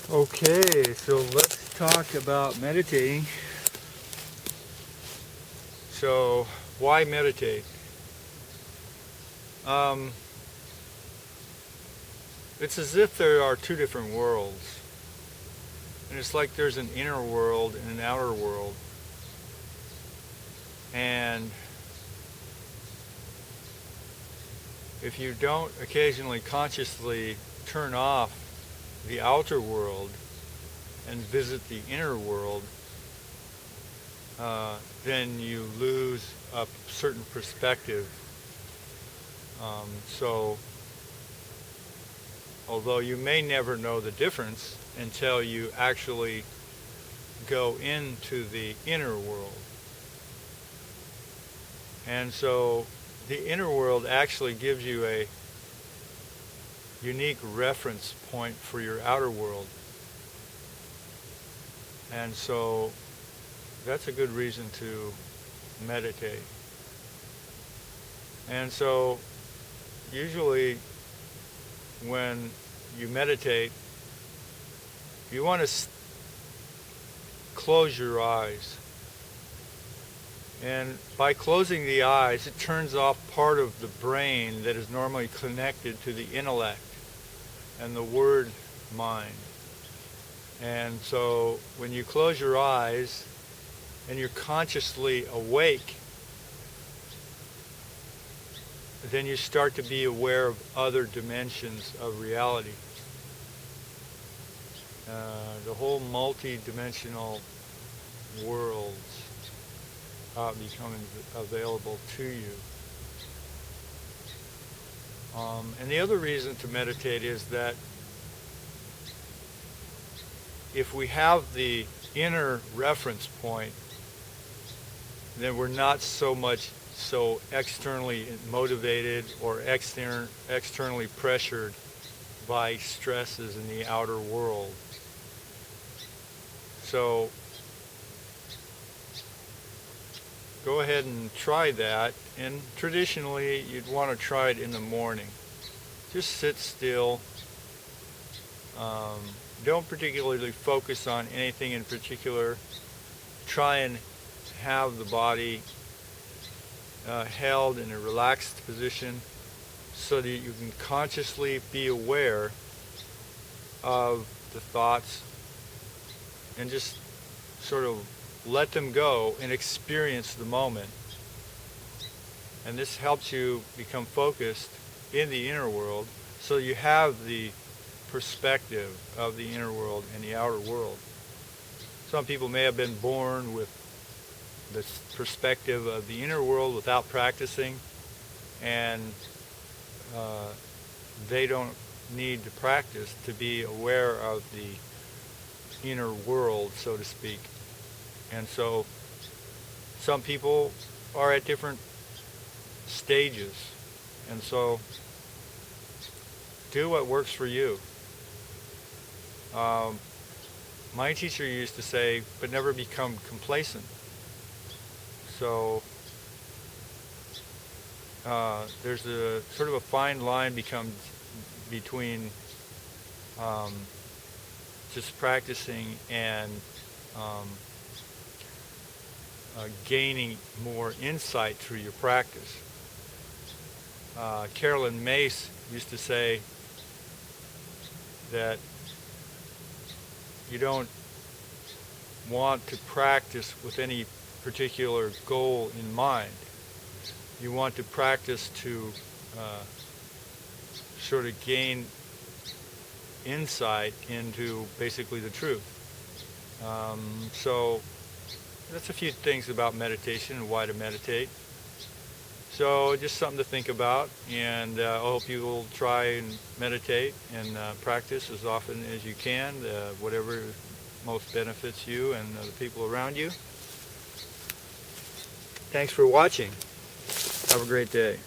Okay, so let's talk about meditating. So, why meditate? It's as if there are two different worlds. And it's like there's an inner world and an outer world. And if you don't occasionally consciously turn off the outer world and visit the inner world, then you lose a certain perspective. So, although you may never know the difference until you actually go into the inner world. And so the inner world actually gives you a unique reference point for your outer world. And so that's a good reason to meditate. And so usually when you meditate, you want to close your eyes. And by closing the eyes, it turns off part of the brain that is normally connected to the intellect and the word mind. And so when you close your eyes and you're consciously awake, then you start to be aware of other dimensions of reality. The whole multi-dimensional worlds become available to you. And the other reason to meditate is that if we have the inner reference point, then we're not so externally motivated or externally pressured by stresses in the outer world. So go ahead and try that, and traditionally you'd want to try it in the morning. Just sit still. Don't particularly focus on anything in particular. Try and have the body held in a relaxed position so that you can consciously be aware of the thoughts and just sort of let them go and experience the moment. And this helps you become focused in the inner world so you have the perspective of the inner world and the outer world. Some people may have been born with the perspective of the inner world without practicing, and they don't need to practice to be aware of the inner world, so to speak. And so some people are at different stages, and so do what works for you. My teacher used to say, but never become complacent. So there's a sort of a fine line between just practicing and gaining more insight through your practice. Carolyn Mace used to say that you don't want to practice with any particular goal in mind. You want to practice to sort of gain insight into basically the truth. So that's a few things about meditation and why to meditate. So just something to think about, and I hope you will try and meditate and practice as often as you can, whatever most benefits you and the people around you. Thanks for watching. Have a great day.